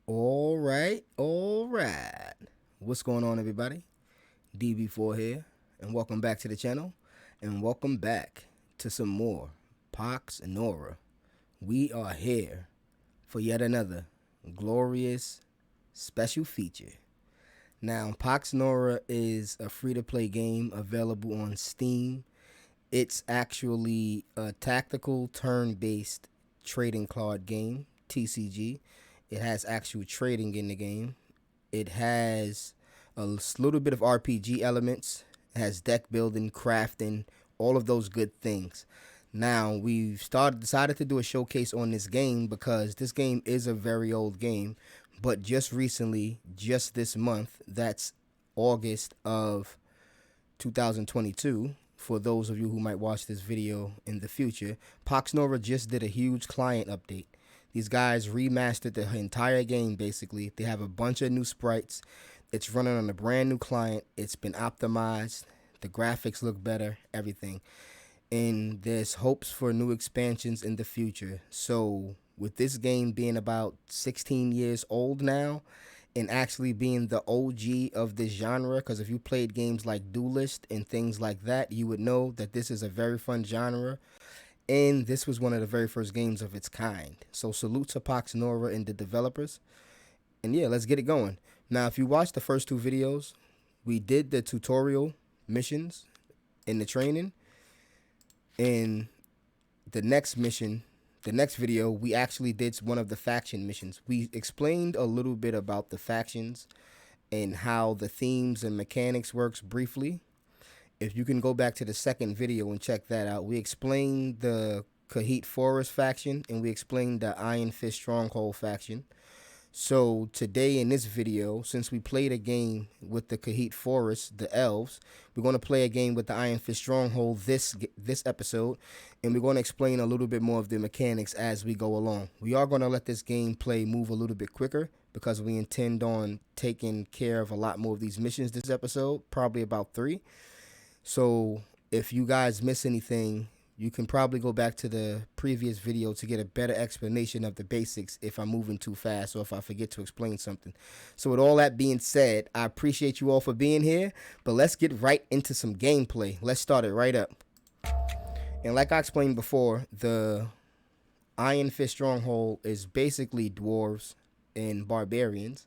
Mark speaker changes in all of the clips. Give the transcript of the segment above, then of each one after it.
Speaker 1: All right, all right. What's going on, everybody? DB4 here, and welcome back to the channel, and welcome back to some more PoxNora. We are here for yet another glorious special feature. Now, PoxNora is a free-to-play game available on Steam. It's actually a tactical turn-based trading card game, TCG. It has actual trading in the game. It has a little bit of RPG elements. It has deck building, crafting, all of those good things. Now we've decided to do a showcase on this game because this game is a very old game, but just recently, just this month, that's August of 2022. For those of you who might watch this video in the future, PoxNora just did a huge client update. These guys remastered the entire game basically. They have a bunch of new sprites. It's running on a brand new client. It's been optimized. The graphics look better, everything. And there's hopes for new expansions in the future. So with this game being about 16 years old now, and actually being the OG of this genre, because if you played games like Duelist and things like that, you would know that this is a very fun genre, and this was one of the very first games of its kind. So salute to PoxNora and the developers, and yeah, let's get it going. Now, if you watch the first two videos, we did the tutorial missions in the training, and the next mission, the next video, we actually did one of the faction missions. We explained a little bit about the factions and how the themes and mechanics works briefly. If you can go back to the second video and check that out, we explained the Kahit Forest faction and we explained the Iron Fist Stronghold faction. So today in this video, since we played a game with the Kahit Forest, the elves, we're going to play a game with the Iron Fist Stronghold this episode, and we're going to explain a little bit more of the mechanics as we go along. We are going to let this gameplay move a little bit quicker because we intend on taking care of a lot more of these missions this episode, probably about 3. So if you guys miss anything, you can probably go back to the previous video to get a better explanation of the basics if I'm moving too fast or if I forget to explain something. So with all that being said, I appreciate you all for being here, but let's get right into some gameplay. Let's start it right up. And like I explained before, the Iron Fist Stronghold is basically dwarves and barbarians.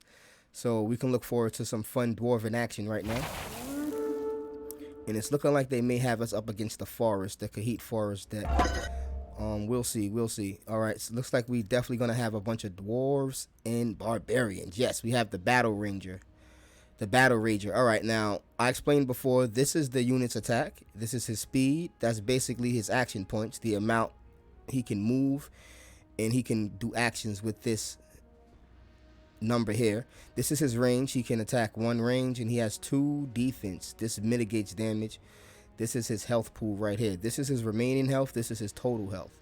Speaker 1: So we can look forward to some fun dwarven action right now. And it's looking like they may have us up against the forest, the Kahit Forest that, we'll see. All right, so looks like we definitely going to have a bunch of dwarves and barbarians. Yes, we have the Battle Ranger. The Battle Ranger. All right, now, I explained before, this is the unit's attack. This is his speed. That's basically his action points, the amount he can move, and he can do actions with this number here. This is his range. He can attack 1 range and he has 2 defense. This mitigates damage. This is his health pool right here. This is his remaining health. This is his total health.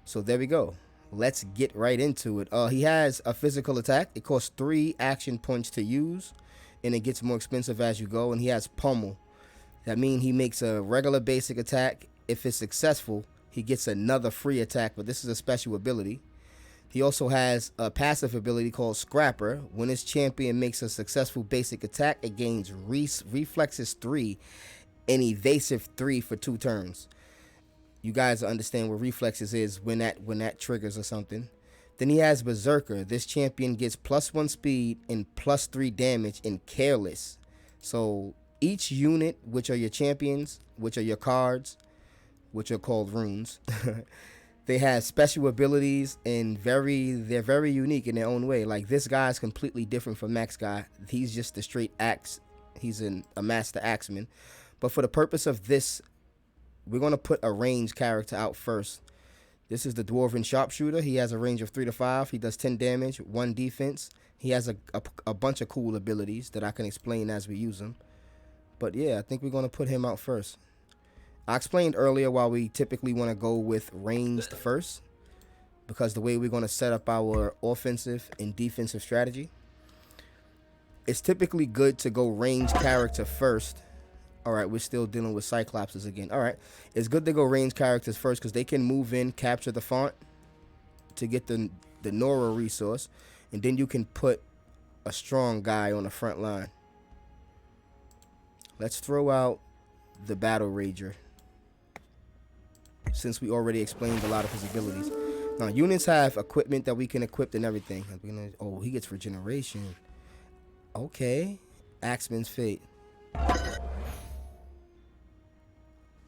Speaker 1: So there we go. Let's get right into it. He has a physical attack. It costs 3 action points to use and it gets more expensive as you go. And he has pummel. That means he makes a regular basic attack. If it's successful, he gets another free attack, but this is a special ability. He also has a passive ability called Scrapper. When his champion makes a successful basic attack, it gains Reflexes 3 and Evasive 3 for 2 turns. You guys understand what Reflexes is when that triggers or something. Then he has Berserker. This champion gets +1 speed and +3 damage and Careless. So each unit, which are your champions, which are your cards, which are called runes, they have special abilities and they're very unique in their own way. Like this guy is completely different from Max guy. He's just a straight axe. He's a master axeman. But for the purpose of this, we're going to put a ranged character out first. This is the Dwarven Sharpshooter. He has a range of 3 to 5. He does 10 damage, 1 defense. He has a bunch of cool abilities that I can explain as we use them. But yeah, I think we're going to put him out first. I explained earlier why we typically want to go with ranged first, because the way we're going to set up our offensive and defensive strategy, it's typically good to go ranged character first. All right, we're still dealing with Cyclopses again. All right, it's good to go ranged characters first because they can move in, capture the font to get the Nora resource, and then you can put a strong guy on the front line. Let's throw out the Battle Rager, since we already explained a lot of his abilities. Now, units have equipment that we can equip and everything. Oh, he gets regeneration. Okay. Axeman's Fate.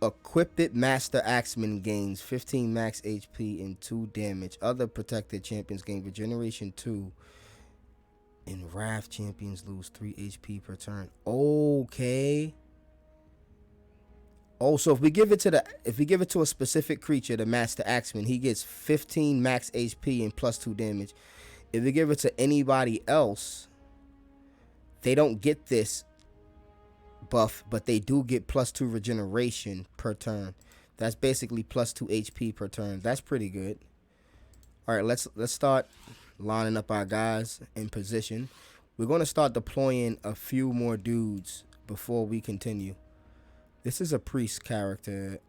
Speaker 1: Equipped Master Axeman gains 15 max HP and 2 damage. Other protected champions gain regeneration 2. And Wrath champions lose 3 HP per turn. Okay. Oh, so if we give it to a specific creature, the Master Axeman, he gets 15 max HP and plus 2 damage. If we give it to anybody else, they don't get this buff, but they do get plus 2 regeneration per turn. That's basically plus 2 HP per turn. That's pretty good. All right, let's start lining up our guys in position. We're going to start deploying a few more dudes before we continue. This is a priest character.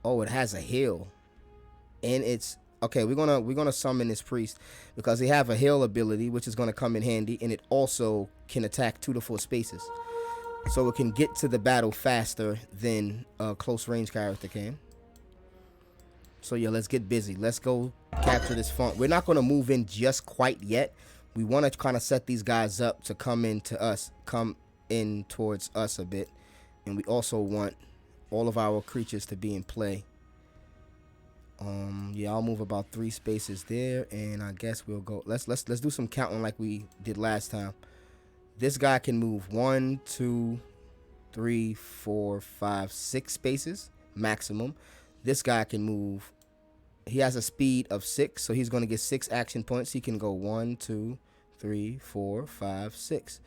Speaker 1: Oh, it has a heal, and it's okay. We're gonna summon this priest because they have a heal ability, which is gonna come in handy, and it also can attack 2 to 4 spaces, so it can get to the battle faster than a close range character can. So yeah, let's get busy. Let's go capture this font. We're not gonna move in just quite yet. We want to kind of set these guys up to come in towards us a bit, and we also want all of our creatures to be in play. Yeah, I'll move about 3 spaces there, and I guess we'll go. Let's do some counting like we did last time. This guy can move 1, 2, 3, 4, 5, 6 spaces maximum. This guy can move. He has a speed of 6, so he's going to get 6 action points. He can go 1, 2, 3, 4, 5, 6.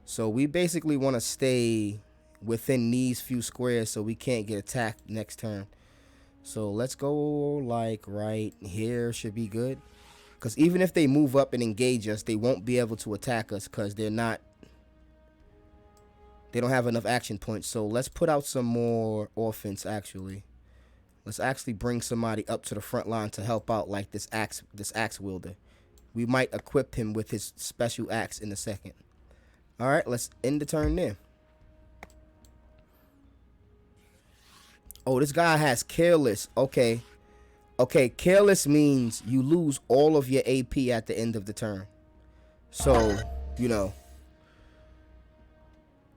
Speaker 1: So we basically want to stay within these few squares so we can't get attacked next turn. So let's go like right here should be good. Because even if they move up and engage us, they won't be able to attack us because they don't have enough action points. So let's put out some more offense actually. Let's actually bring somebody up to the front line to help out, like this axe wielder. We might equip him with his special axe in a second. All right, let's end the turn there. Oh, this guy has Careless. Okay. Okay, Careless means you lose all of your AP at the end of the turn. So, you know,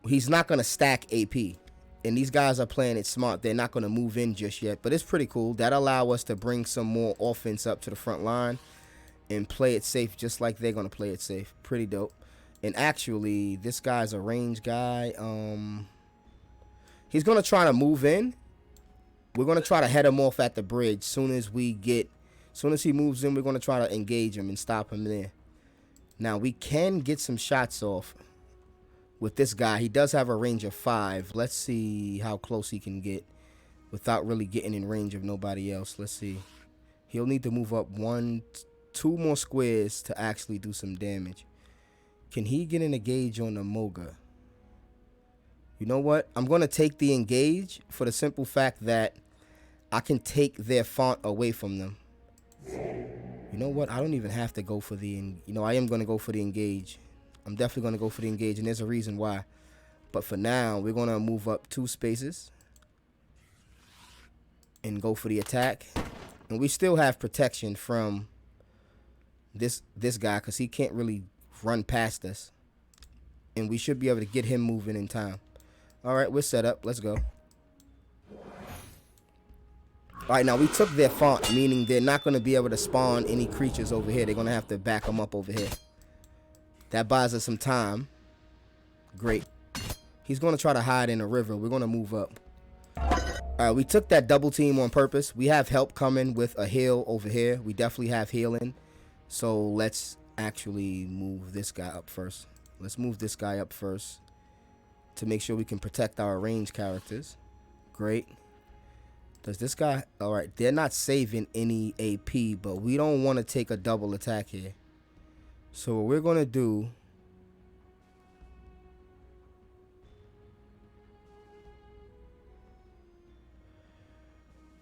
Speaker 1: he's not going to stack AP. And these guys are playing it smart. They're not going to move in just yet. But it's pretty cool. That allow us to bring some more offense up to the front line and play it safe just like they're going to play it safe. Pretty dope. And actually, this guy's a range guy. He's going to try to move in. We're going to try to head him off at the bridge. Soon as he moves in, we're going to try to engage him and stop him there. Now, we can get some shots off with this guy. He does have a range of 5. Let's see how close he can get without really getting in range of nobody else. Let's see. He'll need to move up 1, 2 more squares to actually do some damage. Can he get an engage on the Moga? You know what? I'm going to take the engage for the simple fact that I can take their font away from them. You know what? I don't even have to go for the... I am going to go for the engage. I'm definitely going to go for the engage, and there's a reason why. But for now, we're going to move up 2 spaces and go for the attack. And we still have protection from this guy because he can't really run past us. And we should be able to get him moving in time. All right, we're set up. Let's go. All right, now we took their font, meaning they're not going to be able to spawn any creatures over here. They're going to have to back them up over here. That buys us some time. Great. He's going to try to hide in a river. We're going to move up. All right, we took that double team on purpose. We have help coming with a heal over here. We definitely have healing. So let's actually move this guy up first. Let's move this guy up first to make sure we can protect our ranged characters. Great. Does this guy... All right, they're not saving any AP, but we don't want to take a double attack here. So what we're going to do...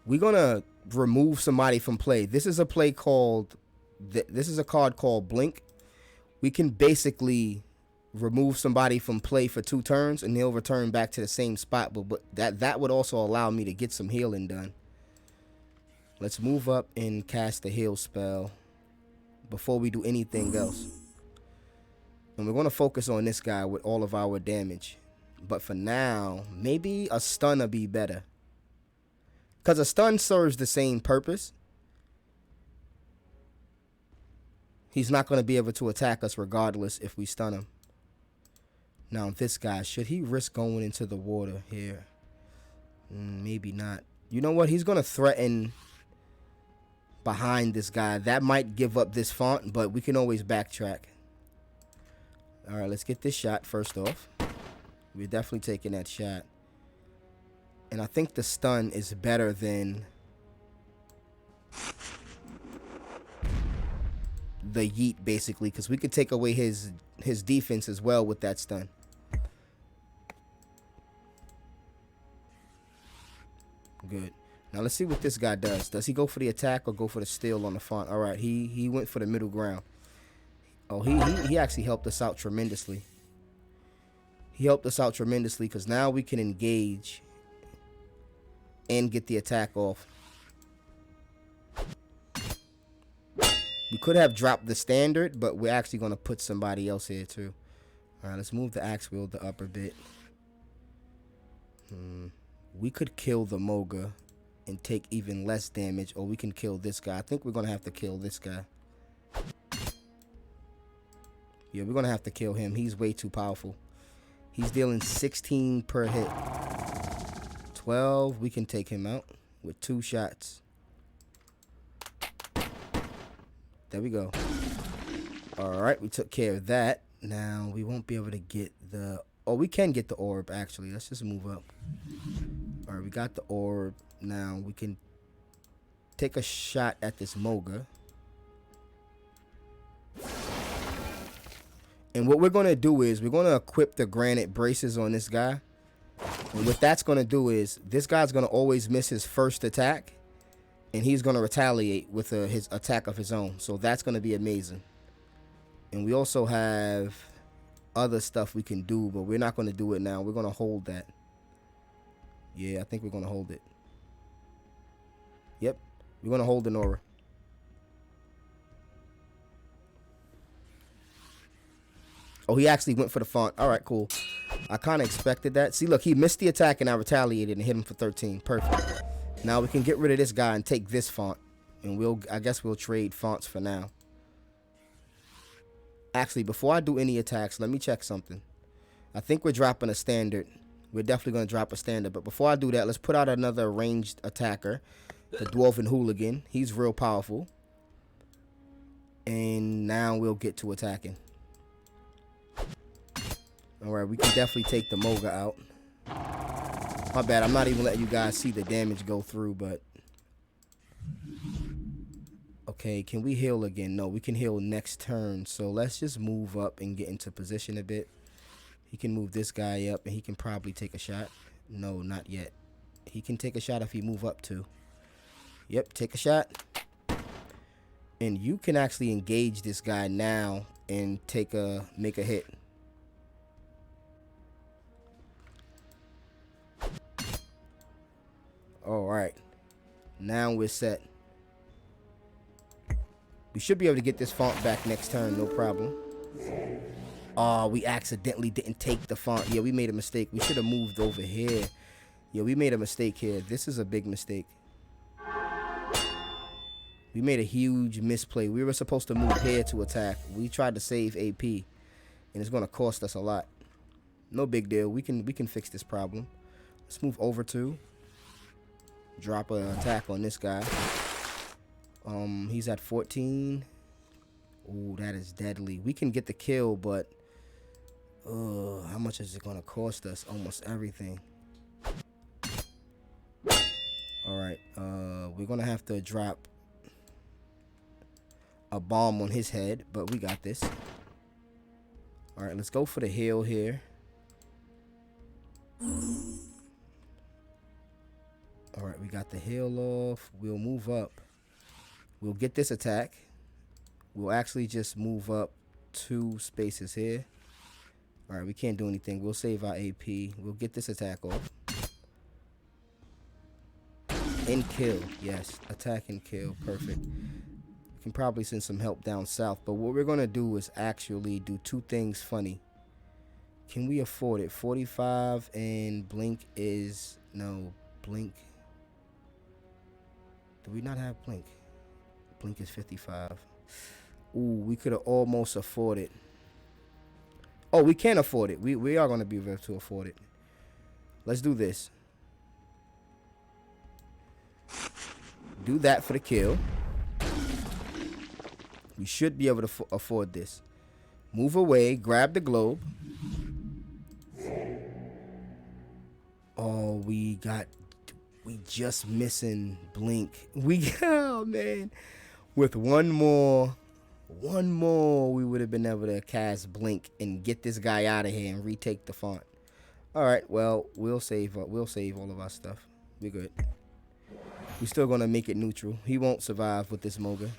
Speaker 1: We're going to remove somebody from play. This is a play called this is a card called Blink. We can basically remove somebody from play for 2 turns and they'll return back to the same spot, but that would also allow me to get some healing done. Let's move up and cast the heal spell before we do anything else. And we're going to focus on this guy with all of our damage. But for now, maybe a stun will be better. Because a stun serves the same purpose. He's not going to be able to attack us regardless if we stun him. Now, this guy, should he risk going into the water here? Maybe not. You know what? He's going to threaten behind this guy. That might give up this font, but we can always backtrack. All right, let's get this shot first off. We're definitely taking that shot. And I think the stun is better than the yeet, basically, because we could take away his defense as well with that stun. Good. Now let's see what this guy does. Does he go for the attack or go for the steal on the font? All right, he went for the middle ground. Oh, he actually helped us out tremendously. He helped us out tremendously because now we can engage and get the attack off. We could have dropped the standard, but we're actually going to put somebody else here too. All right, let's move the axe wield up a bit. We could kill the Moga and take even less damage, or we can kill this guy. I think we're going to have to kill this guy. Yeah, we're going to have to kill him. He's way too powerful. He's dealing 16 per hit. 12, we can take him out with 2 shots. There we go. All right, we took care of that. Now, we won't be able to get the... Oh, we can get the orb, actually. Let's just move up. All right, we got the orb. Now, we can take a shot at this Moga. And what we're going to do is we're going to equip the granite braces on this guy. And what that's going to do is this guy's going to always miss his first attack. And he's going to retaliate with his attack of his own. So that's going to be amazing. And we also have other stuff we can do, but we're not going to do it now. We're going to hold that. Yeah, I think we're going to hold it. Yep, we're going to hold the Nora. Oh, he actually went for the font. All right, cool. I kind of expected that. See, look, he missed the attack and I retaliated and hit him for 13. Perfect. Now we can get rid of this guy and take this font. And I guess we'll trade fonts for now. Actually, before I do any attacks, let me check something. I think we're dropping a standard. We're definitely going to drop a standard. But before I do that, let's put out another ranged attacker. The Dwarven Hooligan. He's real powerful. And now we'll get to attacking. Alright, we can definitely take the Moga out. My bad, I'm not even letting you guys see the damage go through, but... Okay, can we heal again? No, we can heal next turn. So let's just move up and get into position a bit. He can move this guy up and he can probably take a shot. No, not yet. He can take a shot if he move up too. Yep, take a shot. And you can actually engage this guy now and make a hit. Alright. Now we're set. We should be able to get this font back next turn, no problem. Oh, we accidentally didn't take the font. Yeah, we made a mistake. We should have moved over here. Yeah, we made a mistake here. This is a big mistake. We made a huge misplay. We were supposed to move here to attack. We tried to save AP. And it's going to cost us a lot. No big deal. We can fix this problem. Let's move over to... Drop an attack on this guy. He's at 14. Ooh, that is deadly. We can get the kill, but how much is it gonna cost us? Almost everything. Alright, we're gonna have to drop a bomb on his head, but we got this. Alright, let's go for the heal here. Alright, we got the heal off. We'll move up. We'll get this attack. We'll actually just move up 2 spaces here. All right, we can't do anything. We'll save our AP. We'll get this attack off. And kill. Yes, attack and kill. Perfect. We can probably send some help down south. But what we're going to do is actually do 2 things funny. Can we afford it? 45 and blink is... No, blink. Do we not have blink? Blink is 55. Ooh, we could have almost afforded. Oh, we can afford it. We are going to be able to afford it. Let's do this. Do that for the kill. We should be able to afford this. Move away. Grab the globe. Oh, we just missing blink. Oh man. With one more, we would have been able to cast blink and get this guy out of here and retake the font. All right, well, we'll save all of our stuff. We're good. We're still gonna make it neutral. He won't survive with this Moga.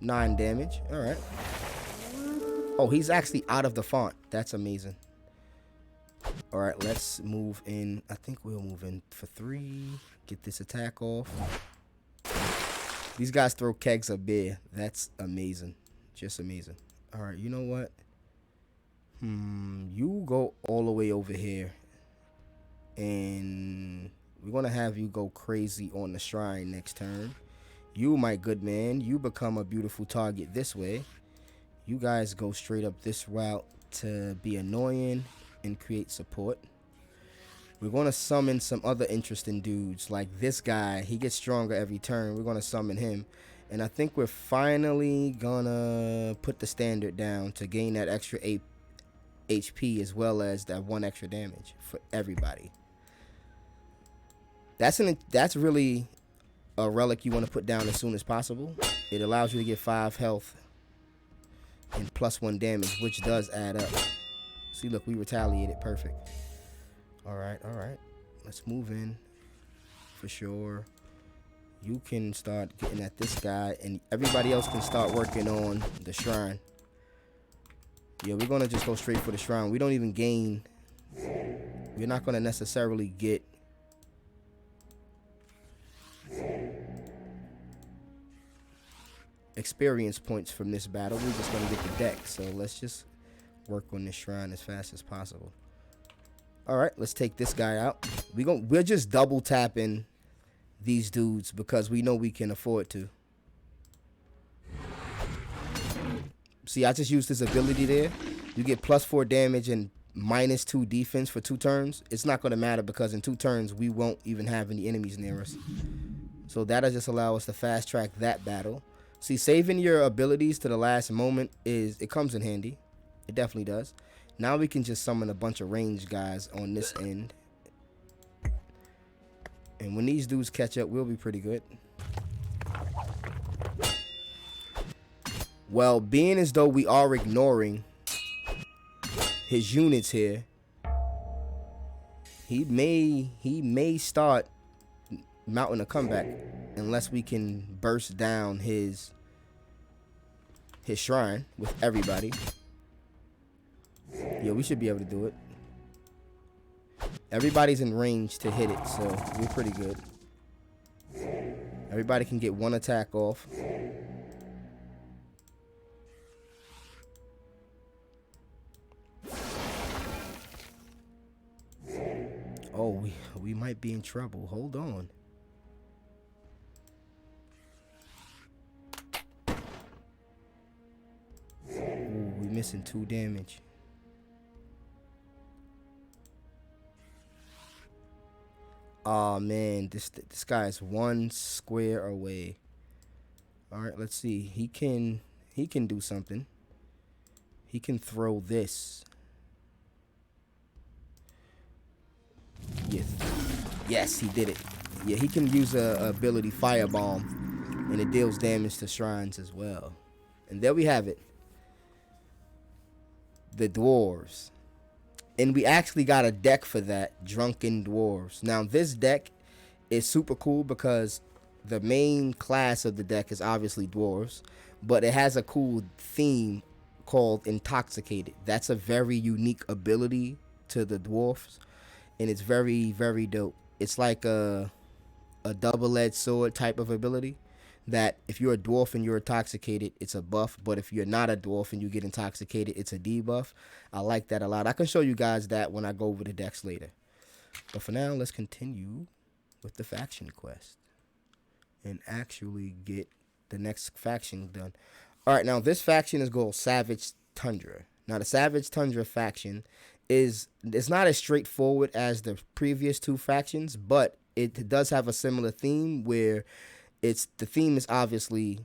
Speaker 1: Nine damage. All right. Oh, he's actually out of the font. That's amazing. All right, let's move in. I think we'll move in for 3. Get this attack off. These guys throw kegs of beer. That's amazing. Just amazing. All right, you know what? You go all the way over here. And we're going to have you go crazy on the shrine next turn. You, my good man, you become a beautiful target this way. You guys go straight up this route to be annoying and create support. We're going to summon some other interesting dudes like this guy. He gets stronger every turn. We're going to summon him. And I think we're finally going to put the standard down to gain that extra 8 HP as well as that 1 extra damage for everybody. That's really a relic you want to put down as soon as possible. It allows you to get 5 health and +1 damage, which does add up. See, look, we retaliated. Perfect. All right. Let's move in for sure. You can start getting at this guy, and everybody else can start working on the shrine. Yeah, we're going to just go straight for the shrine. We don't even gain. We're not going to necessarily get experience points from this battle. We're just going to get the deck. So let's just work on this shrine as fast as possible. All right, let's take this guy out. We're just double tapping these dudes because we know we can afford to. See, I just used this ability there. You get +4 damage and -2 defense for 2 turns. It's not going to matter because in 2 turns we won't even have any enemies near us. So that'll just allow us to fast track that battle. See, saving your abilities to the last moment it comes in handy. It definitely does. Now we can just summon a bunch of ranged guys on this end. And when these dudes catch up, we'll be pretty good. Well, being as though we are ignoring his units here, he may start mounting a comeback unless we can burst down his shrine with everybody. Yeah, we should be able to do it. Everybody's in range to hit it, so we're pretty good. Everybody can get 1 attack off. Oh, we might be in trouble. Hold on. Ooh, we missing 2 damage. Oh man, this guy is 1 square away. All right, let's see. He can do something. He can throw this. Yes, he did it. Yeah, he can use a ability Firebomb, and it deals damage to shrines as well. And there we have it. The dwarves. And we actually got a deck for that, Drunken Dwarves. Now, this deck It's super cool because the main class of the deck is obviously dwarves, but it has a cool theme called Intoxicated. That's a very unique ability to the dwarfs, and it's very, very dope. It's like a double-edged sword type of ability that if you're a dwarf and you're intoxicated, it's a buff, but if you're not a dwarf and you get intoxicated, it's a debuff. I like that a lot. I can show you guys that when I go over the decks later. But for now, let's continue with the faction quest and actually get the next faction done. All right, now this faction is called Savage Tundra. Now the Savage Tundra faction is not as straightforward as the previous two factions, but it does have a similar theme where the theme is obviously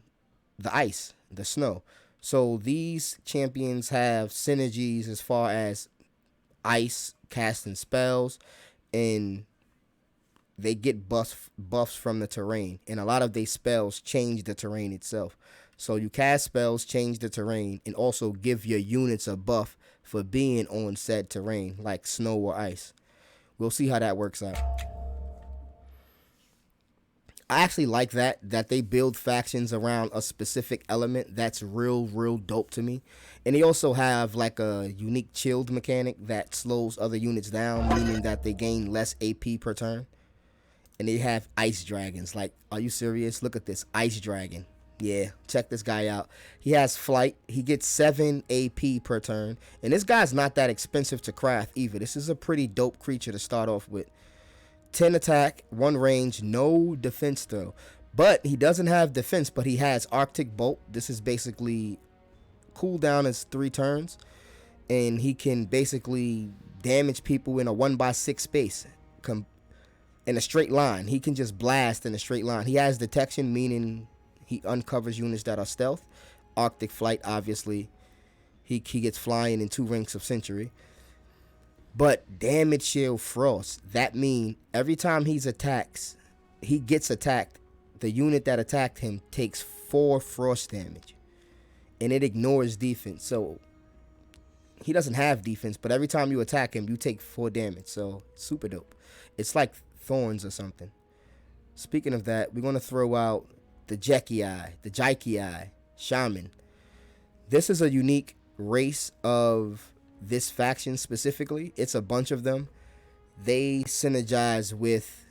Speaker 1: the ice, the snow. So these champions have synergies as far as ice, casting spells, and they get buffs from the terrain. And a lot of these spells change the terrain itself. So you cast spells, change the terrain, and also give your units a buff for being on said terrain, like snow or ice. We'll see how that works out. I actually like that they build factions around a specific element. That's real dope to me. And they also have like a unique chilled mechanic that slows other units down, meaning that they gain less AP per turn. And they have ice dragons. Like, are you serious? Look at this ice dragon. Yeah, check this guy out. He has flight. He gets 7 AP per turn. And this guy's not that expensive to craft either. This is a pretty dope creature to start off with. 10 attack, 1 range, no defense though. But he doesn't have defense, but he has Arctic Bolt. This is basically cooldown is 3 turns. And he can basically damage people in a 1x6 space. In a straight line. He can just blast in a straight line. He has detection, meaning he uncovers units that are stealth. Arctic Flight, obviously. He gets flying in 2 ranks of Century. But damage shield frost. That means every time he gets attacked, the unit that attacked him takes 4 frost damage. And it ignores defense. So he doesn't have defense, but every time you attack him, you take 4 damage. So super dope. It's like thorns or something. Speaking of that, we're going to throw out the Jeikiah Shaman. This is a unique race of this faction specifically. It's a bunch of them. They synergize with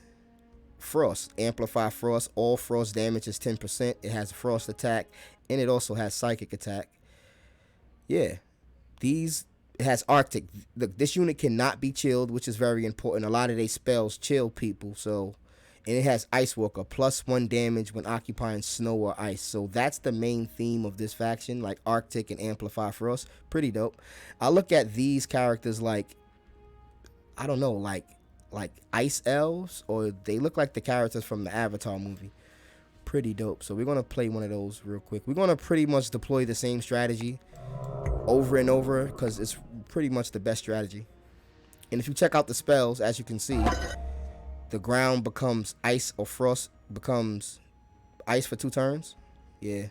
Speaker 1: frost, amplify frost. All frost damage is 10%. It has frost attack, and it also has psychic attack. Yeah, it has Arctic. Look, this unit cannot be chilled, which is very important. A lot of their spells chill people. So, and it has Ice Walker, +1 damage when occupying snow or ice. So that's the main theme of this faction, like Arctic and Amplify Frost. Pretty dope. I look at these characters like, I don't know, like ice elves, or they look like the characters from the Avatar movie. Pretty dope. So we're going to play one of those real quick. We're going to pretty much deploy the same strategy over and over because it's pretty much the best strategy. And if you check out the spells, as you can see, the ground becomes ice, or frost becomes ice for 2 turns. Yeah.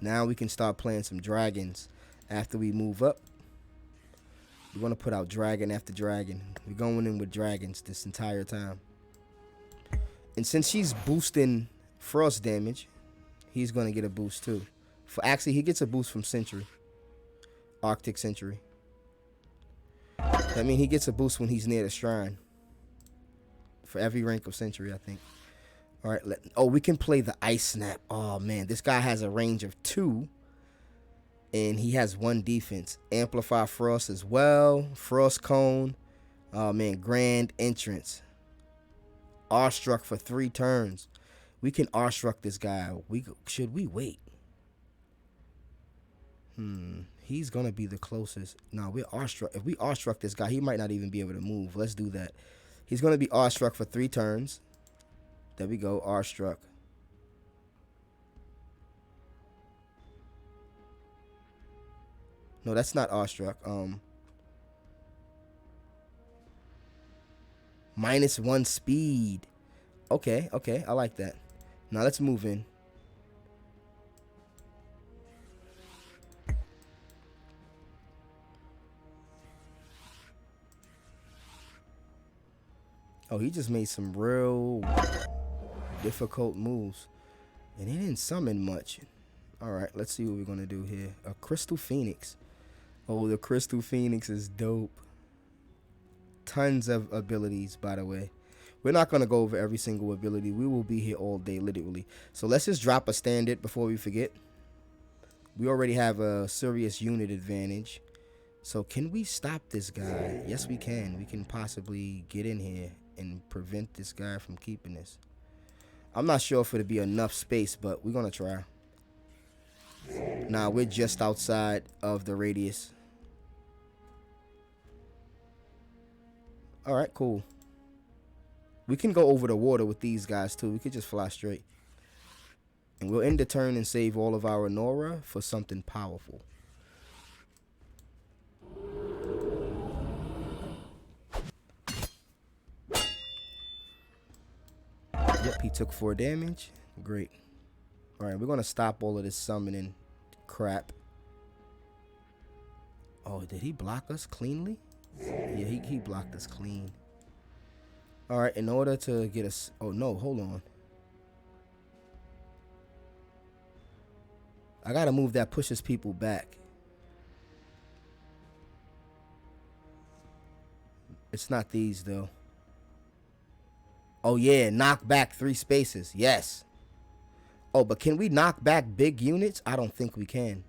Speaker 1: Now we can start playing some dragons after we move up. We're going to put out dragon after dragon. We're going in with dragons this entire time. And since she's boosting frost damage, he's going to get a boost too. Actually, he gets a boost from Century. Arctic Century. I mean, he gets a boost when he's near the shrine. For every rank of Century, I think. All right. We can play the Ice Snap. Oh, man. This guy has a range of 2. And he has 1 defense. Amplify Frost as well. Frost Cone. Oh, man. Grand Entrance. Awestruck for 3 turns. We can Awestruck this guy. Should we wait? He's going to be the closest. No, we're Awestruck. If we Awestruck this guy, he might not even be able to move. Let's do that. He's going to be Awestruck for 3 turns. There we go. Awestruck. No, that's not Awestruck. -1 speed. Okay. I like that. Now let's move in. Oh, he just made some real difficult moves. And he didn't summon much. Alright, let's see what we're going to do here. A Crystal Phoenix. Oh, the Crystal Phoenix is dope. Tons of abilities, by the way. We're not going to go over every single ability. We will be here all day, literally. So let's just drop a standard before we forget. We already have a serious unit advantage. So can we stop this guy? Yes, we can. We can possibly get in here and prevent this guy from keeping this. I'm not sure if it'll be enough space, but we're going to try. Nah, we're just outside of the radius. Alright, cool. We can go over the water with these guys too. We could just fly straight. And we'll end the turn and save all of our Nora for something powerful. Yep, he took 4 damage. Great. Alright, we're going to stop all of this summoning crap. Oh, did he block us cleanly? Yeah, he blocked us clean. Alright, in order to get us... Oh, no, hold on. I got to move that pushes people back. It's not these, though. Oh, yeah, knock back 3 spaces. Yes. Oh, but can we knock back big units? I don't think we can.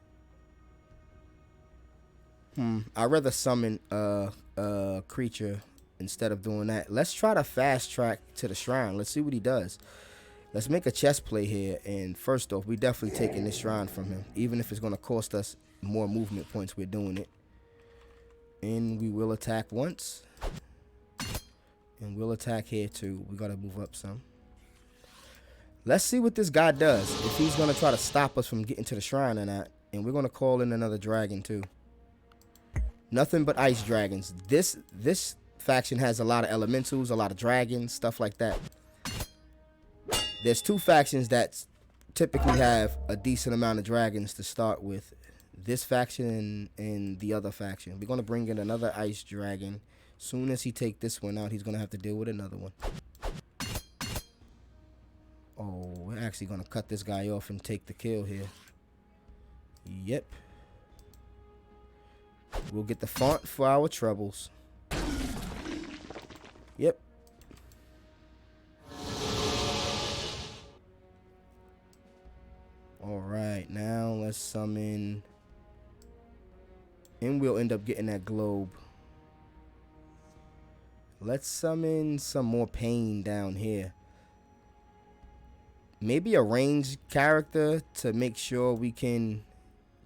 Speaker 1: I'd rather summon a creature instead of doing that. Let's try to fast track to the shrine. Let's see what he does. Let's make a chess play here. And first off, we definitely taking this shrine from him. Even if it's going to cost us more movement points, we're doing it. And we will attack once. And we'll attack here too. We got to move up some. Let's see what this guy does. If he's going to try to stop us from getting to the shrine or not. And we're going to call in another dragon too. Nothing but ice dragons. This faction has a lot of elementals, a lot of dragons, stuff like that. There's 2 factions that typically have a decent amount of dragons to start with. This faction and the other faction. We're going to bring in another ice dragon. Soon as he take this one out, he's going to have to deal with another one. Oh, we're actually going to cut this guy off and take the kill here. Yep. We'll get the font for our troubles. Yep. Alright, now let's summon. And we'll end up getting that globe. Let's summon some more pain down here. Maybe a ranged character to make sure we can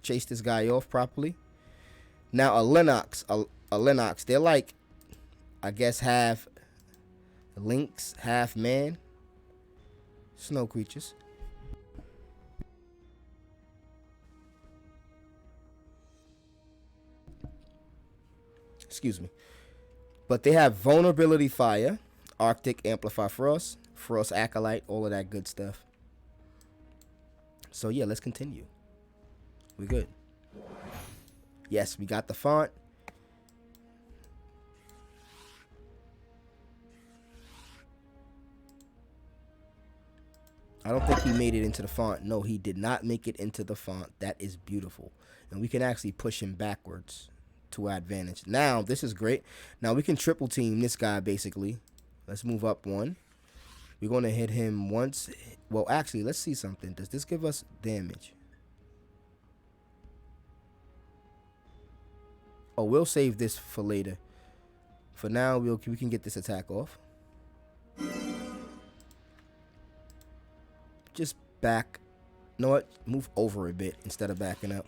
Speaker 1: chase this guy off properly. Now a Lennox, they're like, I guess half lynx, half man. Snow creatures. Excuse me. But they have vulnerability fire, Arctic amplify frost, frost acolyte, all of that good stuff. So yeah, let's continue. We're good. Yes, we got the font. I don't think he made it into the font. No, he did not make it into the font. That is beautiful. And we can actually push him backwards to our advantage. Now, this is great. Now, we can triple team this guy, basically. Let's move up 1. We're going to hit him once. Well, actually, let's see something. Does this give us damage? Oh, we'll save this for later. For now, we can get this attack off. Just back. You know what? Move over a bit instead of backing up.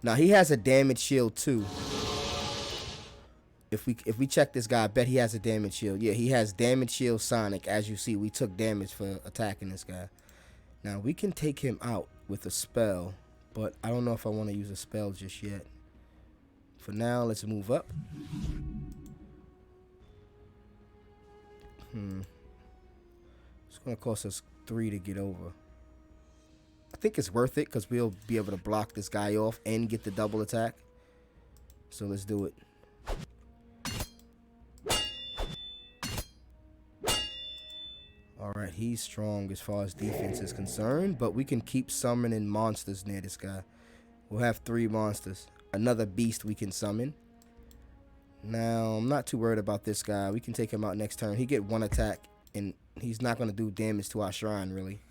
Speaker 1: Now, he has a damage shield, too. If we check this guy, I bet he has a damage shield. Yeah, he has damage shield Sonic. As you see, we took damage for attacking this guy. Now, we can take him out with a spell, but I don't know if I want to use a spell just yet. For now, let's move up. It's going to cost us 3 to get over. I think it's worth it because we'll be able to block this guy off and get the double attack. So let's do it. Alright, he's strong as far as defense is concerned, but we can keep summoning monsters near this guy. We'll have 3 monsters. Another beast we can summon. Now, I'm not too worried about this guy. We can take him out next turn. He get 1 attack, and he's not going to do damage to our shrine, really.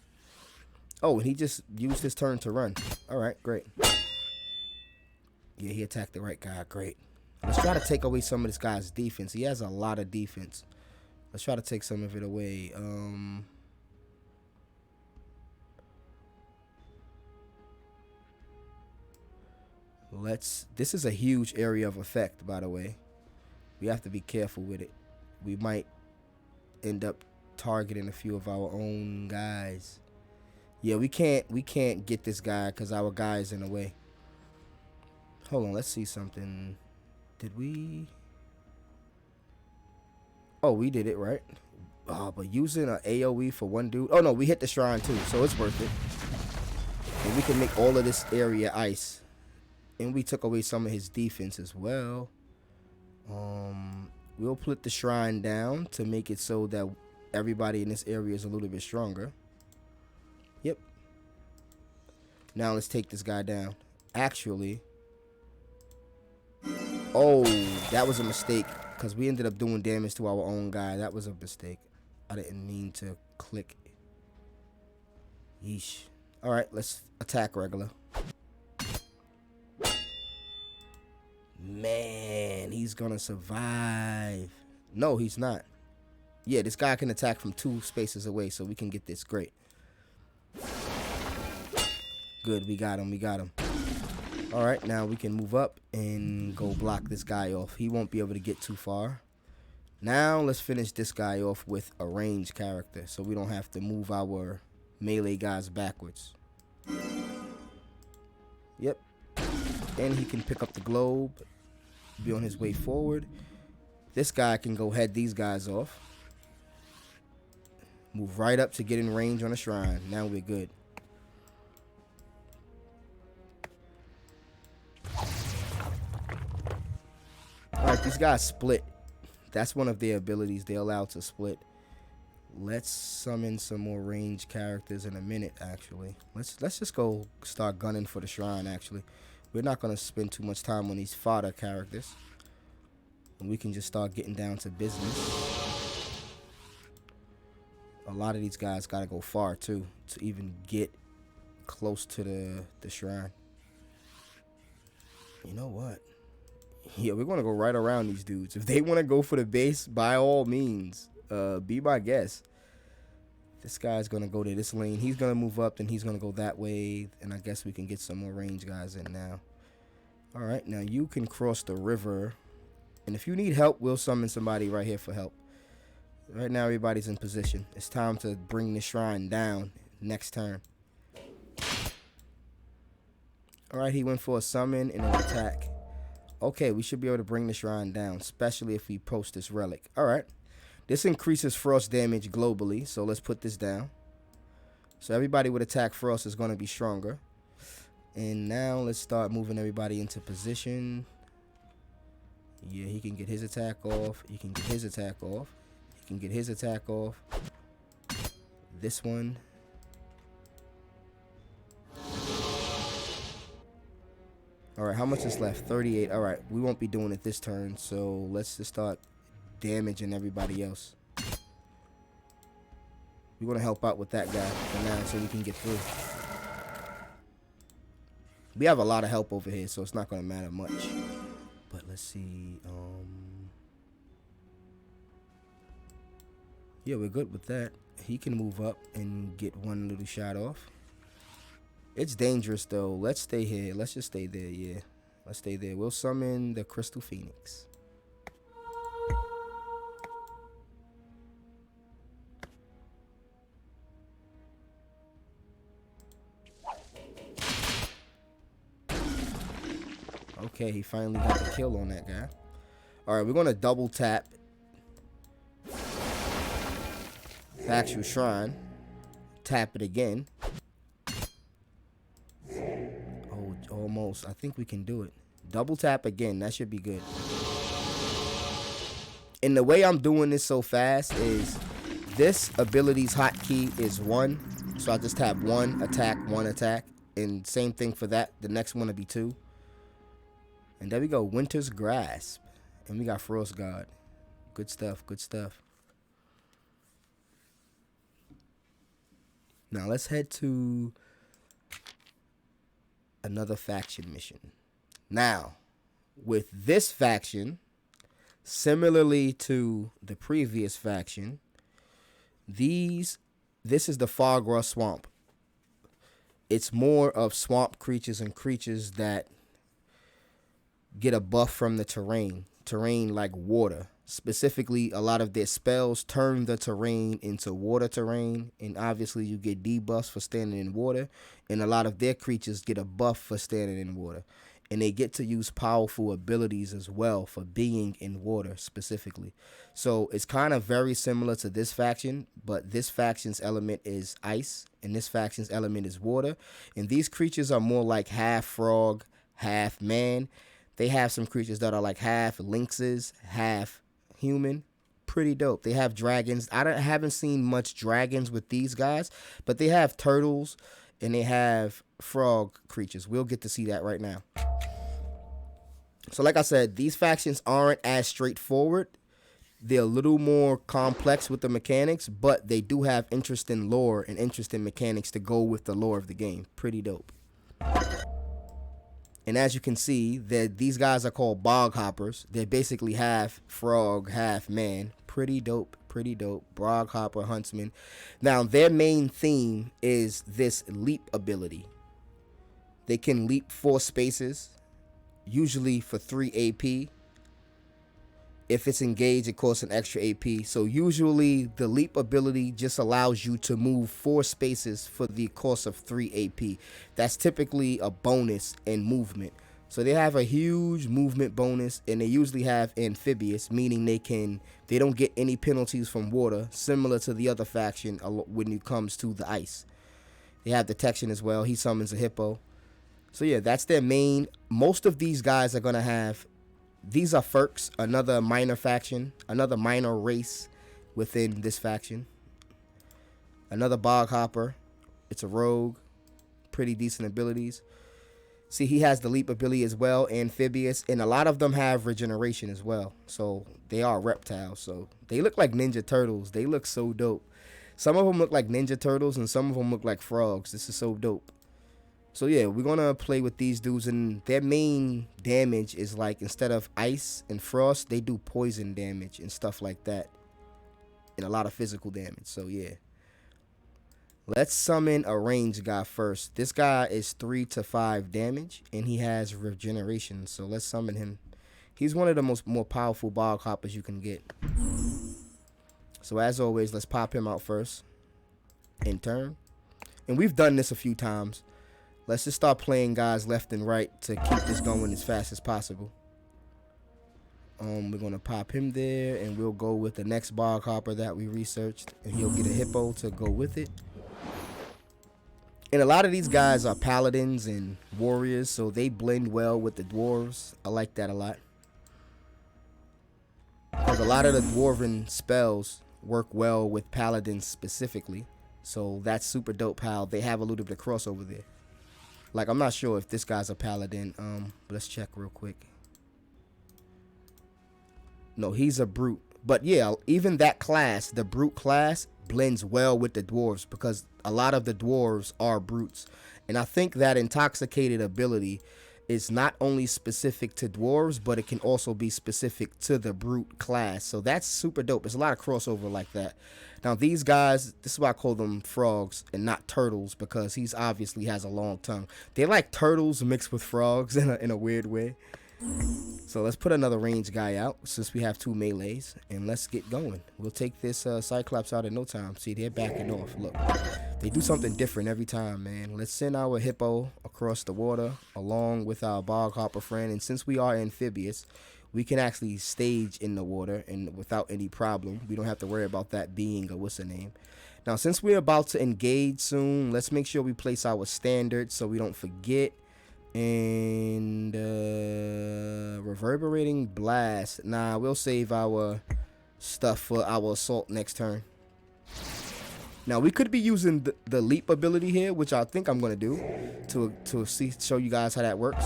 Speaker 1: Oh, and he just used his turn to run. Alright, great. Yeah, he attacked the right guy. Great. Let's try to take away some of this guy's defense. He has a lot of defense. Let's try to take some of it away. This is a huge area of effect, by the way. We have to be careful with it. We might end up targeting a few of our own guys. Yeah, we can't get this guy because our guy is in the way. Hold on, let's see something. Did we? Oh, we did it, right? Oh, but using an AoE for 1 dude. Oh, no, we hit the shrine, too, so it's worth it. And we can make all of this area ice. And we took away some of his defense as well. We'll put the shrine down to make it so that everybody in this area is a little bit stronger. Yep. Now let's take this guy down. Actually. Oh, that was a mistake. Because we ended up doing damage to our own guy. That was a mistake. I didn't mean to click. Yeesh. Alright, let's attack regular. Man, he's gonna survive. No, he's not. Yeah, this guy can attack from 2 spaces away, so we can get this. Great. Good, we got him, we got him. Alright, now we can move up and go block this guy off. He won't be able to get too far. Now, let's finish this guy off with a ranged character, so we don't have to move our melee guys backwards. Yep. And he can pick up the globe, be on his way forward. This guy can go head these guys off. Move right up to get in range on a shrine. Now we're good. Alright, these guys split. That's one of their abilities. They're allowed to split. Let's summon some more ranged characters in a minute, actually. Let's just go start gunning for the shrine, actually. We're not going to spend too much time on these fodder characters. And we can just start getting down to business. A lot of these guys got to go far, too, to even get close to the shrine. You know what? Yeah, we're going to go right around these dudes. If they want to go for the base, by all means, be my guest. This guy's going to go to this lane. He's going to move up, and he's going to go that way. And I guess we can get some more range guys in now. All right, now you can cross the river. And if you need help, we'll summon somebody right here for help. Right now, everybody's in position. It's time to bring the shrine down next turn. All right, he went for a summon and an attack. Okay, we should be able to bring the shrine down, especially if we post this relic. All right. This increases frost damage globally, so let's put this down. So everybody with attack frost is going to be stronger. And now let's start moving everybody into position. Yeah, he can get his attack off. He can get his attack off. He can get his attack off. This one. Alright, how much is left? 38. Alright, we won't be doing it this turn, so let's just start damaging everybody else. We're going to help out with that guy for now so we can get through. We have a lot of help over here, so it's not going to matter much. But let's see. Yeah, we're good with that. He can move up and get one little shot off. It's dangerous, though. Let's stay here. Let's just stay there, yeah. Let's stay there. We'll summon the Crystal Phoenix. Okay, he finally got the kill on that guy. Alright, we're going to double tap the actual shrine. Tap it again. Oh, almost. I think we can do it. Double tap again. That should be good. And the way I'm doing this so fast is this ability's hotkey is 1. So I just tap 1 attack. And same thing for that. The next one will be 2. And there we go. Winter's Grasp. And we got Frost Guard. Good stuff. Good stuff. Now let's head to another faction mission. Now, with this faction, similarly to the previous faction, this is the Fargroth Swamp. It's more of swamp creatures and creatures that get a buff from the terrain like water. Specifically, a lot of their spells turn the terrain into water terrain, and obviously you get debuffs for standing in water, and a lot of their creatures get a buff for standing in water, and they get to use powerful abilities as well for being in water specifically. So it's kind of very similar to this faction, but this faction's element is ice, and this faction's element is water, and these creatures are more like half frog, half man. They have some creatures that are like half lynxes, half human. Pretty dope. They have dragons. I haven't seen much dragons with these guys, but they have turtles and they have frog creatures. We'll get to see that right now. So like I said, these factions aren't as straightforward. They're a little more complex with the mechanics, but they do have interesting lore and interesting mechanics to go with the lore of the game. Pretty dope. And as you can see, these guys are called bog hoppers. They're basically half frog, half man. Pretty dope, pretty dope. Bog hopper, huntsman. Now, their main theme is this leap ability. They can leap 4 spaces, usually for 3 AP. If it's engaged, it costs an extra AP. So usually the leap ability just allows you to move 4 spaces for the cost of 3 AP. That's typically a bonus in movement. So they have a huge movement bonus, and they usually have amphibious, meaning they don't get any penalties from water, similar to the other faction when it comes to the ice. They have detection as well. He summons a hippo. So yeah, that's their main. Most of these guys are gonna have. These are Furks, another minor faction, another minor race within this faction. Another bog hopper. It's a rogue. Pretty decent abilities. See, he has the leap ability as well, amphibious, and a lot of them have regeneration as well. So they are reptiles. So they look like Ninja Turtles. They look so dope. Some of them look like Ninja Turtles, and some of them look like frogs. This is so dope. So yeah, we're gonna play with these dudes, and their main damage is like, instead of ice and frost, they do poison damage and stuff like that, and a lot of physical damage. So yeah, let's summon a ranged guy first. This guy is 3 to 5 damage, and he has regeneration. So let's summon him. He's one of the more powerful bog hoppers you can get. So as always, let's pop him out first in turn, and we've done this a few times. Let's just start playing guys left and right to keep this going as fast as possible. We're going to pop him there, and we'll go with the next bog hopper that we researched, and he'll get a hippo to go with it. And a lot of these guys are paladins and warriors, so they blend well with the dwarves. I like that a lot. Because a lot of the dwarven spells work well with paladins specifically. So that's super dope how they have a little bit of crossover there. Like, I'm not sure if this guy's a paladin. But let's check real quick. No, he's a brute. But yeah, even that class, the brute class, blends well with the dwarves, because a lot of the dwarves are brutes. And I think that intoxicated ability is not only specific to dwarves, but it can also be specific to the brute class. So that's super dope. There's a lot of crossover like that. Now these guys, this is why I call them frogs and not turtles, because he's obviously has a long tongue. They're like turtles mixed with frogs in a weird way. So let's put another ranged guy out, since we have 2 melees, and let's get going. We'll take this Cyclops out in no time. See, they're backing off. Look, they do something different every time, man. Let's send our hippo across the water along with our bog hopper friend, and since we are amphibious, we can actually stage in the water and without any problem. We don't have to worry about that being a what's the name. Now, since we're about to engage soon, let's make sure we place our standard so we don't forget. And reverberating blast. Nah, we'll save our stuff for our assault next turn. Now we could be using the leap ability here, which I think I'm gonna do to show you guys how that works,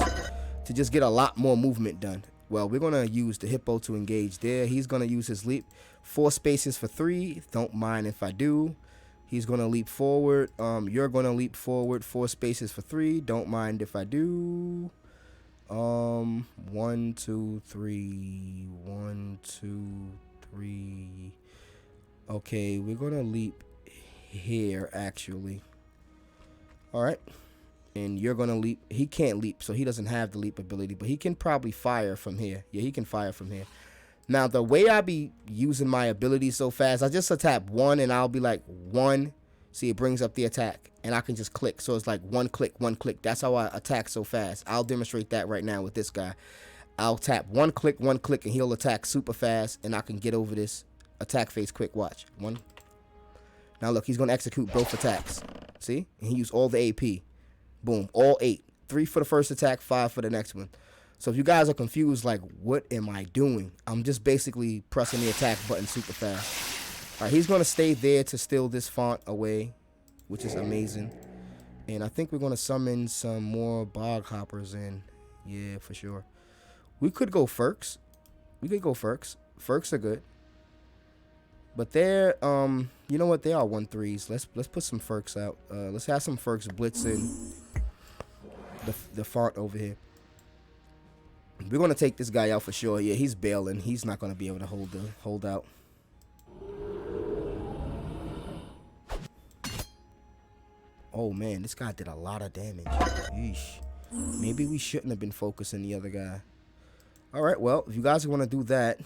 Speaker 1: to just get a lot more movement done. Well, we're gonna use the hippo to engage there. He's gonna use his leap, 4 spaces for 3. Don't mind if I do. He's gonna leap forward. You're gonna leap forward, 4 spaces for 3. Don't mind if I do. 1, 2, 3. 1, 2, 3. Okay, we're gonna leap here actually. All right, and you're gonna leap. He can't leap, so he doesn't have the leap ability, but he can probably fire from here. Yeah, he can fire from here. Now the way I be using my abilities so fast, I just tap 1 and I'll be like 1. See, it brings up the attack and I can just click, so it's like 1 click, 1 click. That's how I attack so fast. I'll demonstrate that right now with this guy. I'll tap 1 click, 1 click, and he'll attack super fast, and I can get over this attack phase quick. Watch 1. Now look, he's gonna execute both attacks. See? And he used all the AP. Boom, all 8. 3 for the first attack, 5 for the next one. So if you guys are confused, like, what am I doing? I'm just basically pressing the attack button super fast. All right, he's gonna stay there to steal this font away, which is amazing. And I think we're gonna summon some more bog hoppers in. Yeah, for sure. We could go Furks. We could go Furks. Furks are good. But they're, you know what? They are 1/3s. Let's put some Furks out. Let's have some Furks blitzing the font over here. We're gonna take this guy out for sure. Yeah, he's bailing. He's not gonna be able to hold out. Oh man, this guy did a lot of damage. Yeesh. Maybe we shouldn't have been focusing the other guy. All right, well, if you guys want to do that.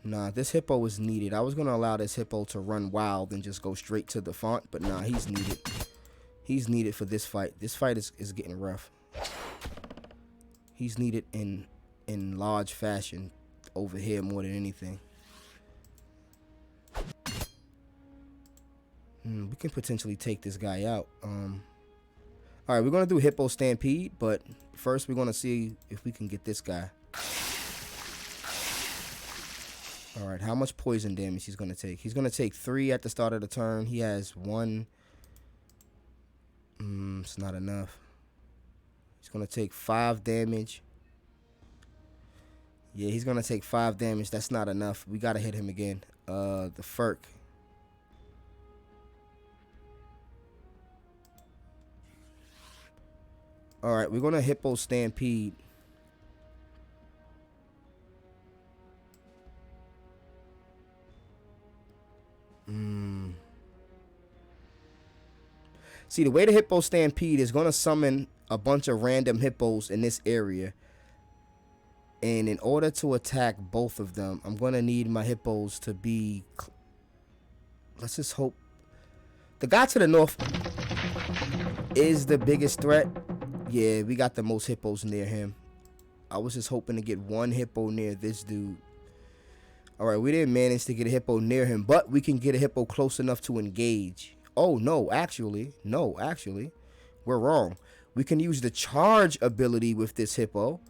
Speaker 1: Nah, this hippo is needed. I was going to allow this hippo to run wild and just go straight to the font, but nah, he's needed. He's needed for this fight. This fight is getting rough. He's needed in large fashion over here more than anything. We can potentially take this guy out. All right, we're going to do Hippo Stampede, but first we're going to see if we can get this guy. All right, how much poison damage he's going to take? He's going to take 3 at the start of the turn. He has 1. It's not enough. He's going to take 5 damage. Yeah, he's going to take 5 damage. That's not enough. We got to hit him again. The Furk. All right, we're going to Hippo Stampede. See, the way the Hippo Stampede is going to summon a bunch of random hippos in this area. And in order to attack both of them, I'm going to need my hippos to be... Let's just hope... The guy to the north is the biggest threat. Yeah, we got the most hippos near him. I was just hoping to get 1 hippo near this dude. All right, we didn't manage to get a hippo near him, but we can get a hippo close enough to engage. Oh, no, actually, we're wrong. We can use the charge ability with this hippo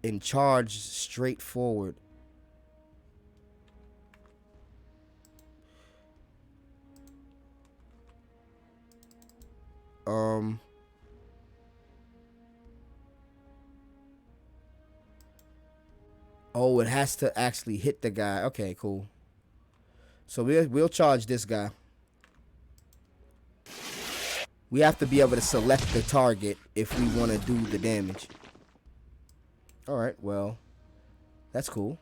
Speaker 1: and charge straight forward. Oh, it has to actually hit the guy. Okay, cool. So we'll charge this guy. We have to be able to select the target if we want to do the damage. All right, well, that's cool.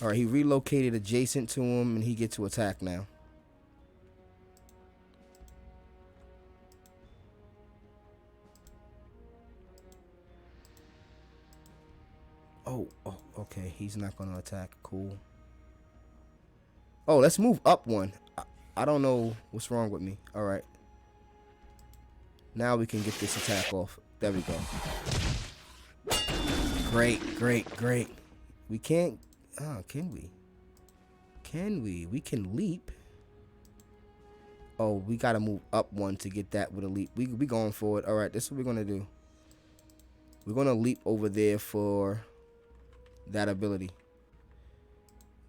Speaker 1: All right, he relocated adjacent to him, and he gets to attack now. Oh, okay. He's not going to attack. Cool. Oh, let's move up 1. I don't know what's wrong with me. All right. Now we can get this attack off. There we go. Great, great, great. We can't... Oh, can we? Can we? We can leap. Oh, we gotta move up one to get that with a leap. We going for it. Alright, this is what we're gonna do. We're gonna leap over there for that ability.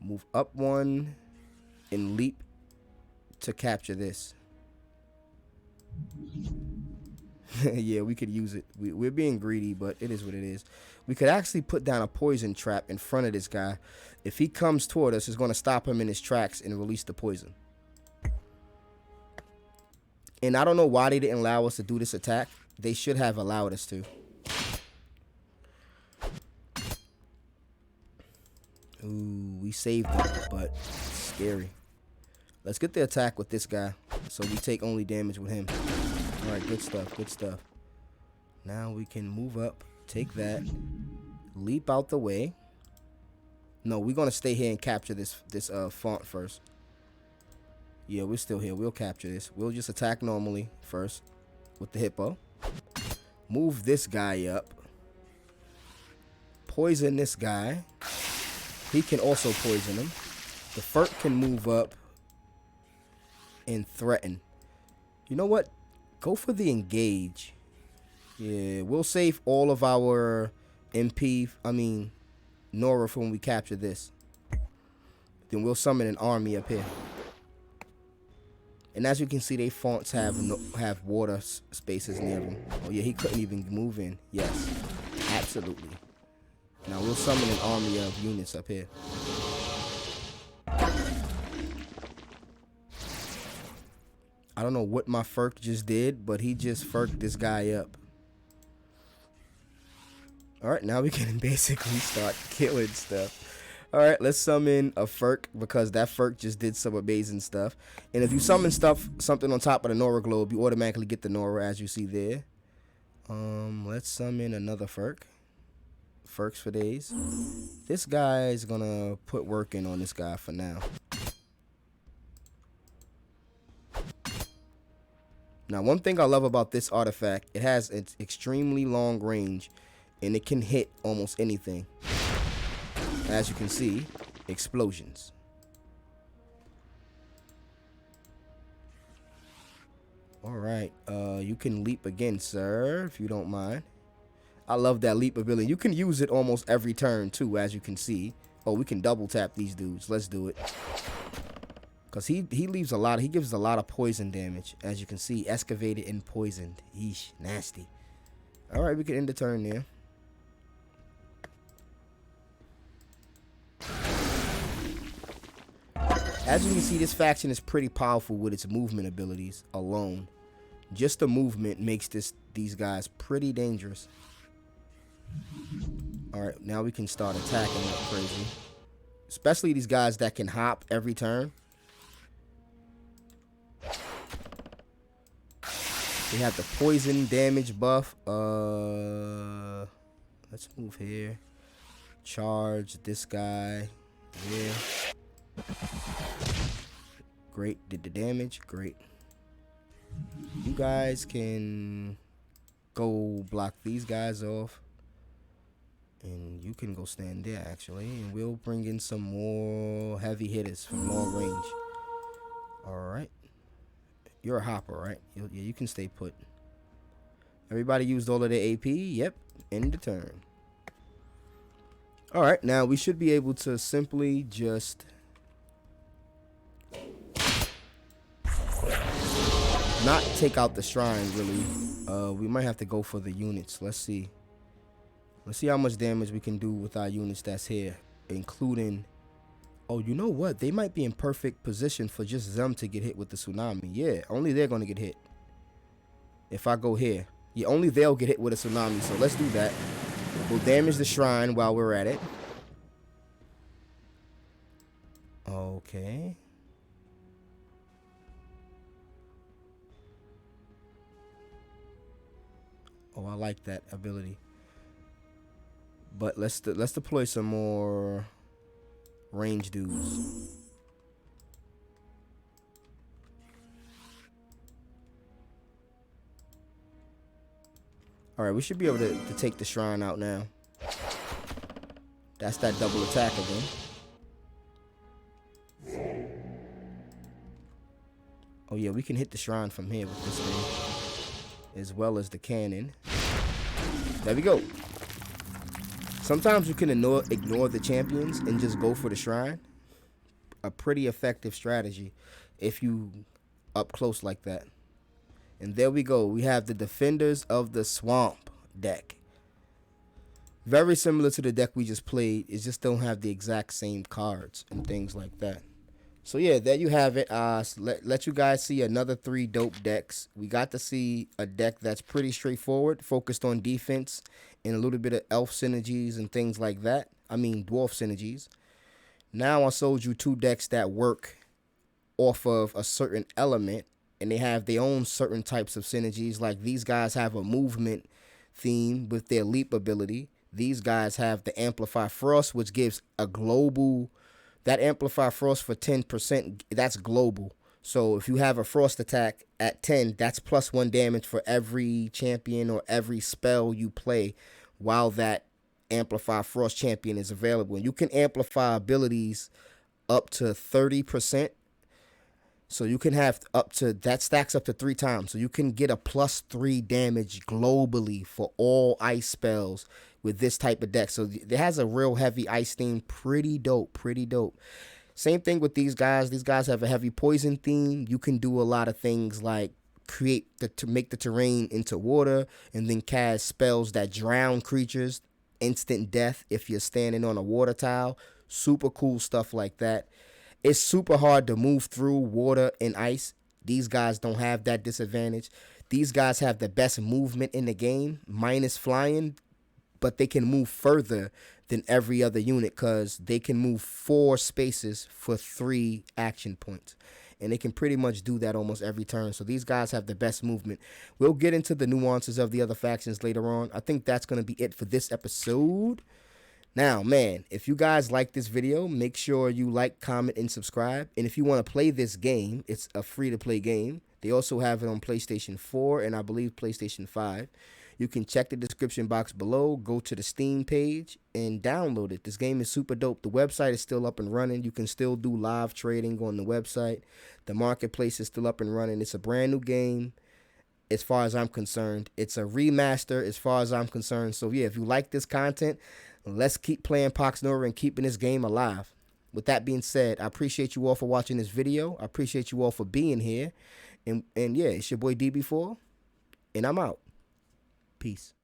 Speaker 1: Move up one and leap to capture this. Yeah, we could use it. We're being greedy, but it is what it is. We could actually put down a poison trap in front of this guy. If he comes toward us, it's going to stop him in his tracks and release the poison. And I don't know why they didn't allow us to do this attack. They should have allowed us to. Ooh, we saved him, but it's scary. Let's get the attack with this guy so we take only damage with him. Alright, good stuff, good stuff. Now we can move up, take that, leap out the way. No, we're going to stay here and capture this font first. Yeah, we're still here. We'll capture this. We'll just attack normally first with the hippo. Move this guy up. Poison this guy. He can also poison him. The Furt can move up and threaten. You know what? Go for the engage. Yeah, we'll save all of our Nora for when we capture this. Then we'll summon an army up here. And as you can see, they fonts have water spaces near them. Oh yeah, he couldn't even move in. Yes, absolutely. Now we'll summon an army of units up here. I don't know what my Furk just did, but he just Furked this guy up. Alright, now we can basically start killing stuff. Alright, let's summon a Furk because that Furk just did some amazing stuff. And if you summon something on top of the Nora globe, you automatically get the Nora as you see there. Let's summon another Furk. Furks for days. This guy's gonna put work in on this guy for now. Now, one thing I love about this artifact, it has its extremely long range, and it can hit almost anything. As you can see, explosions. Alright, you can leap again, sir, if you don't mind. I love that leap ability. You can use it almost every turn, too, as you can see. Oh, we can double tap these dudes. Let's do it. Because he leaves a lot. He gives a lot of poison damage. As you can see, excavated and poisoned. Yeesh, nasty. Alright, we can end the turn there. As you can see, this faction is pretty powerful with its movement abilities alone. Just the movement makes these guys pretty dangerous. Alright, now we can start attacking like crazy. Especially these guys that can hop every turn. They have the poison damage buff. Let's move here. Charge this guy. Yeah. Great. Did the damage. Great. You guys can go block these guys off. And you can go stand there, actually. And we'll bring in some more heavy hitters from long range. Alright. You're a hopper, right? Yeah, you can stay put. Everybody used all of their AP? Yep. End the turn. Alright, now we should be able to simply just not take out the shrine, really. We might have to go for the units. Let's see. Let's see how much damage we can do with our units that's here, including... Oh, you know what? They might be in perfect position for just them to get hit with the tsunami. Yeah, only they're going to get hit. If I go here. Yeah, only they'll get hit with a tsunami, so let's do that. We'll damage the shrine while we're at it. Okay. Oh, I like that ability. But let's deploy some more range dudes. Alright, we should be able to take the shrine out now. That's that double attack again. Oh yeah, we can hit the shrine from here with this thing, as well as the cannon. There we go. Sometimes you can ignore the champions and just go for the shrine. A pretty effective strategy if you up close like that. And there we go. We have the Defenders of the Swamp deck. Very similar to the deck we just played. It just don't have the exact same cards and things like that. So yeah, there you have it. Let you guys see another 3 dope decks. We got to see a deck that's pretty straightforward, focused on defense and a little bit of elf synergies and things like that. I mean dwarf synergies. Now I showed you 2 decks that work off of a certain element, and they have their own certain types of synergies. Like these guys have a movement theme with their leap ability. These guys have the Amplify Frost, which gives a global... That Amplify Frost for 10%, that's global. So if you have a Frost attack at 10, that's +1 damage for every champion or every spell you play while that Amplify Frost champion is available. And you can amplify abilities up to 30%. So you can have up to, that stacks up to 3 times. So you can get a +3 damage globally for all ice spells with this type of deck. So it has a real heavy ice theme. Pretty dope, pretty dope. Same thing with these guys. These guys have a heavy poison theme. You can do a lot of things like to make the terrain into water, and then cast spells that drown creatures, instant death if you're standing on a water tile. Super cool stuff like that. It's super hard to move through water and ice. These guys don't have that disadvantage. These guys have the best movement in the game, minus flying, but they can move further than every other unit because they can move 4 spaces for 3 action points. And they can pretty much do that almost every turn. So these guys have the best movement. We'll get into the nuances of the other factions later on. I think that's going to be it for this episode. Now, man, if you guys like this video, make sure you like, comment, and subscribe. And if you want to play this game, it's a free-to-play game. They also have it on PlayStation 4 and I believe PlayStation 5. You can check the description box below, go to the Steam page, and download it. This game is super dope. The website is still up and running. You can still do live trading on the website. The marketplace is still up and running. It's a brand new game as far as I'm concerned. It's a remaster as far as I'm concerned. So yeah, if you like this content, let's keep playing PoxNora and keeping this game alive. With that being said, I appreciate you all for watching this video. I appreciate you all for being here. And yeah, it's your boy DB4, and I'm out. Peace.